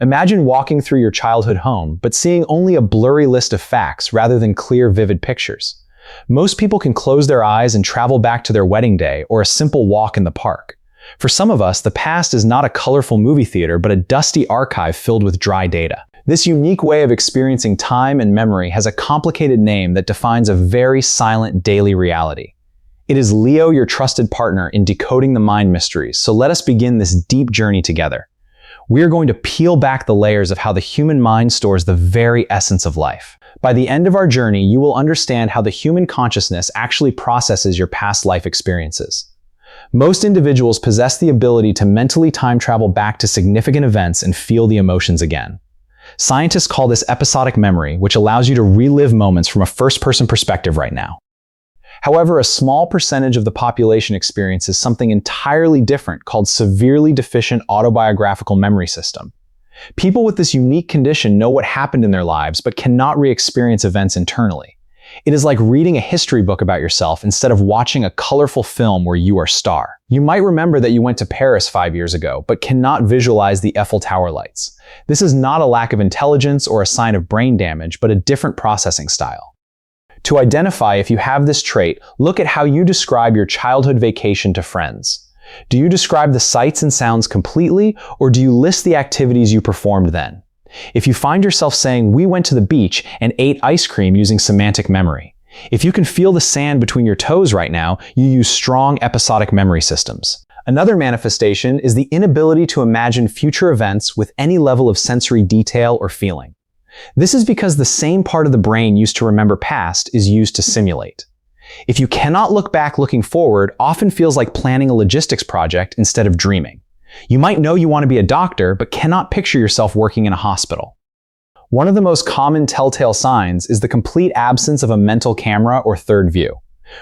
Imagine walking through your childhood home, but seeing only a blurry list of facts rather than clear, vivid pictures. Most people can close their eyes and travel back to their wedding day or a simple walk in the park. For some of us, the past is not a colorful movie theater, but a dusty archive filled with dry data. This unique way of experiencing time and memory has a complicated name that defines a very silent daily reality. It is Leo, your trusted partner in decoding the mind mysteries, so let us begin this deep journey together. We are going to peel back the layers of how the human mind stores the very essence of life. By the end of our journey, you will understand how the human consciousness actually processes your past life experiences. Most individuals possess the ability to mentally time travel back to significant events and feel the emotions again. Scientists call this episodic memory, which allows you to relive moments from a first-person perspective right now. However, a small percentage of the population experiences something entirely different called severely deficient autobiographical memory system. People with this unique condition know what happened in their lives but cannot re-experience events internally. It is like reading a history book about yourself instead of watching a colorful film where you are star. You might remember that you went to Paris 5 years ago, but cannot visualize the Eiffel Tower lights. This is not a lack of intelligence or a sign of brain damage, but a different processing style. To identify if you have this trait, look at how you describe your childhood vacation to friends. Do you describe the sights and sounds completely, or do you list the activities you performed then? If you find yourself saying, "We went to the beach and ate ice cream," using semantic memory. If you can feel the sand between your toes right now, you use strong episodic memory systems. Another manifestation is the inability to imagine future events with any level of sensory detail or feeling. This is because the same part of the brain used to remember past is used to simulate. If you cannot look back looking forward, often feels like planning a logistics project instead of dreaming. You might know you want to be a doctor, but cannot picture yourself working in a hospital. One of the most common telltale signs is the complete absence of a mental camera or third view.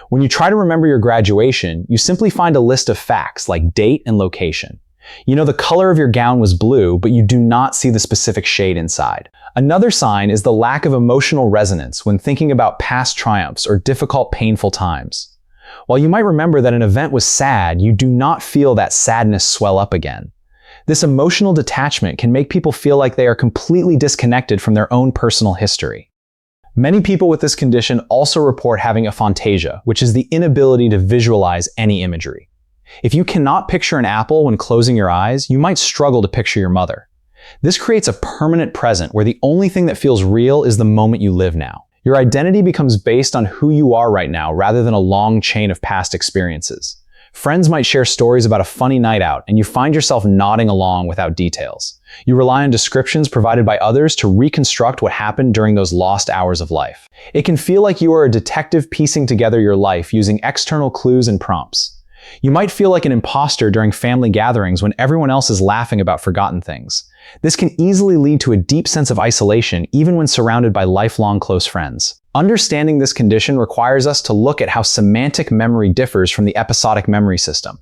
When you try to remember your graduation, you simply find a list of facts like date and location. You know the color of your gown was blue, but you do not see the specific shade inside. Another sign is the lack of emotional resonance when thinking about past triumphs or difficult, painful times. While you might remember that an event was sad, you do not feel that sadness swell up again. This emotional detachment can make people feel like they are completely disconnected from their own personal history. Many people with this condition also report having aphantasia, which is the inability to visualize any imagery. If you cannot picture an apple when closing your eyes, you might struggle to picture your mother. This creates a permanent present where the only thing that feels real is the moment you live now. Your identity becomes based on who you are right now rather than a long chain of past experiences. Friends might share stories about a funny night out, and you find yourself nodding along without details. You rely on descriptions provided by others to reconstruct what happened during those lost hours of life. It can feel like you are a detective piecing together your life using external clues and prompts. You might feel like an imposter during family gatherings when everyone else is laughing about forgotten things. This can easily lead to a deep sense of isolation even when surrounded by lifelong close friends. Understanding this condition requires us to look at how semantic memory differs from the episodic memory system.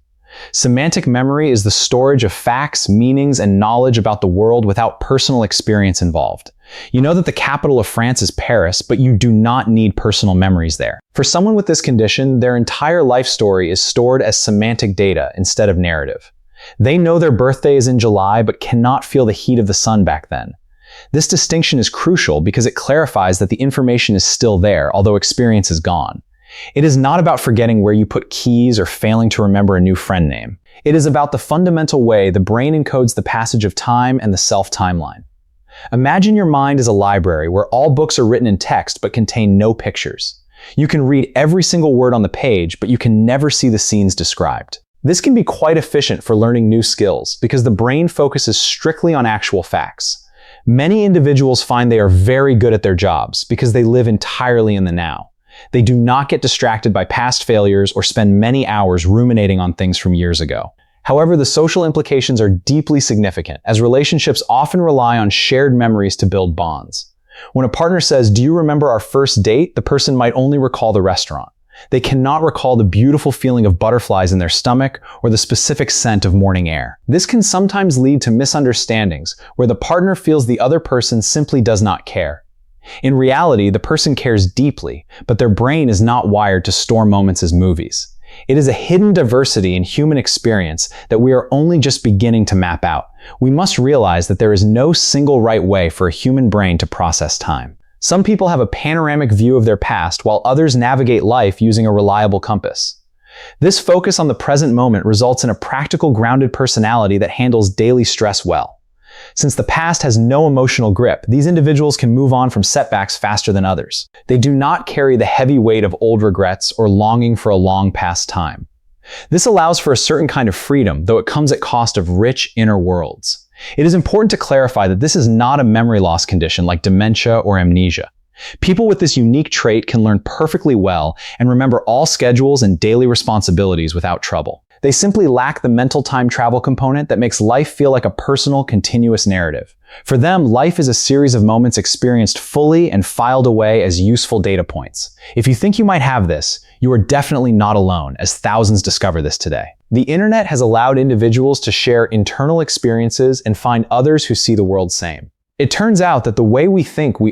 Semantic memory is the storage of facts, meanings, and knowledge about the world without personal experience involved. You know that the capital of France is Paris, but you do not need personal memories there. For someone with this condition, their entire life story is stored as semantic data instead of narrative. They know their birthday is in July, but cannot feel the heat of the sun back then. This distinction is crucial because it clarifies that the information is still there, although experience is gone. It is not about forgetting where you put keys or failing to remember a new friend name. It is about the fundamental way the brain encodes the passage of time and the self-timeline. Imagine your mind as a library where all books are written in text but contain no pictures. You can read every single word on the page, but you can never see the scenes described. This can be quite efficient for learning new skills because the brain focuses strictly on actual facts. Many individuals find they are very good at their jobs because they live entirely in the now. They do not get distracted by past failures or spend many hours ruminating on things from years ago. However, the social implications are deeply significant, as relationships often rely on shared memories to build bonds. When a partner says, "Do you remember our first date?" the person might only recall the restaurant. They cannot recall the beautiful feeling of butterflies in their stomach or the specific scent of morning air. This can sometimes lead to misunderstandings, where the partner feels the other person simply does not care. In reality, the person cares deeply, but their brain is not wired to store moments as movies. It is a hidden diversity in human experience that we are only just beginning to map out. We must realize that there is no single right way for a human brain to process time. Some people have a panoramic view of their past, while others navigate life using a reliable compass. This focus on the present moment results in a practical, grounded personality that handles daily stress well. Since the past has no emotional grip, these individuals can move on from setbacks faster than others. They do not carry the heavy weight of old regrets or longing for a long past time. This allows for a certain kind of freedom, though it comes at cost of rich inner worlds. It is important to clarify that this is not a memory loss condition like dementia or amnesia. People with this unique trait can learn perfectly well and remember all schedules and daily responsibilities without trouble. They simply lack the mental time travel component that makes life feel like a personal, continuous narrative. For them, life is a series of moments experienced fully and filed away as useful data points. If you think you might have this, you are definitely not alone, as thousands discover this today. The internet has allowed individuals to share internal experiences and find others who see the world same. It turns out that the way we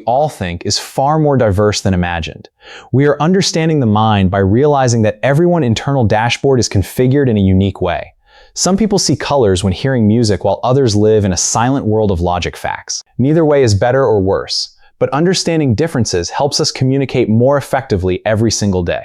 all think, is far more diverse than imagined. We are understanding the mind by realizing that everyone's internal dashboard is configured in a unique way. Some people see colors when hearing music, while others live in a silent world of logic facts. Neither way is better or worse, but understanding differences helps us communicate more effectively every single day.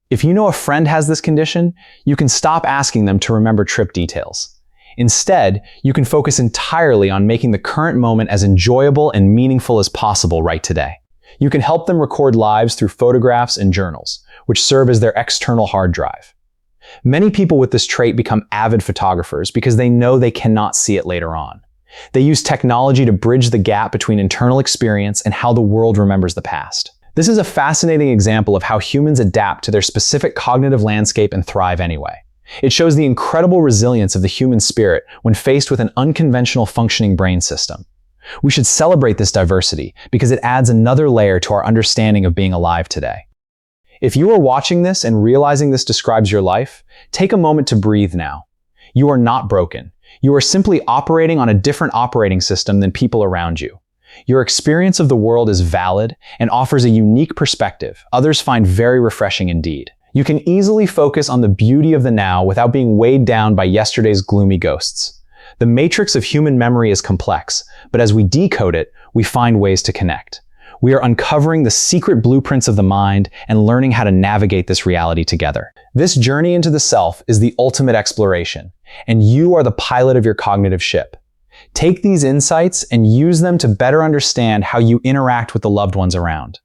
If you know a friend has this condition, you can stop asking them to remember trip details. Instead, you can focus entirely on making the current moment as enjoyable and meaningful as possible right today. You can help them record lives through photographs and journals, which serve as their external hard drive. Many people with this trait become avid photographers because they know they cannot see it later on. They use technology to bridge the gap between internal experience and how the world remembers the past. This is a fascinating example of how humans adapt to their specific cognitive landscape and thrive anyway. It shows the incredible resilience of the human spirit when faced with an unconventional functioning brain system. We should celebrate this diversity because it adds another layer to our understanding of being alive today. If you are watching this and realizing this describes your life, take a moment to breathe now. You are not broken. You are simply operating on a different operating system than people around you. Your experience of the world is valid and offers a unique perspective others find very refreshing indeed. You can easily focus on the beauty of the now without being weighed down by yesterday's gloomy ghosts. The matrix of human memory is complex, but as we decode it, we find ways to connect. We are uncovering the secret blueprints of the mind and learning how to navigate this reality together. This journey into the self is the ultimate exploration, and you are the pilot of your cognitive ship. Take these insights and use them to better understand how you interact with the loved ones around.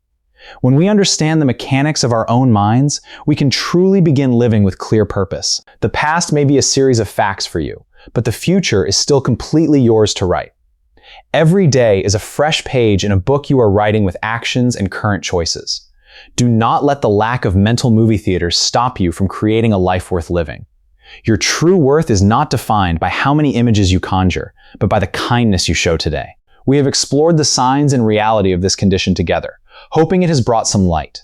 When we understand the mechanics of our own minds, we can truly begin living with clear purpose. The past may be a series of facts for you, but the future is still completely yours to write. Every day is a fresh page in a book you are writing with actions and current choices. Do not let the lack of mental movie theaters stop you from creating a life worth living. Your true worth is not defined by how many images you conjure, but by the kindness you show today. We have explored the signs and reality of this condition together, hoping it has brought some light.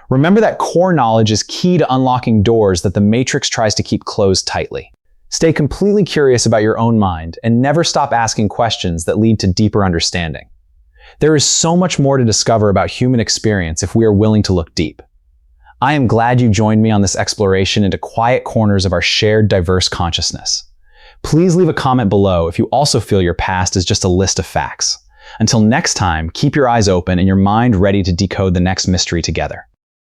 Remember that core knowledge is key to unlocking doors that the matrix tries to keep closed tightly. Stay completely curious about your own mind and never stop asking questions that lead to deeper understanding. There is so much more to discover about human experience if we are willing to look deep. I am glad you joined me on this exploration into quiet corners of our shared diverse consciousness. Please leave a comment below if you also feel your past is just a list of facts. Until next time, keep your eyes open and your mind ready to decode the next mystery together.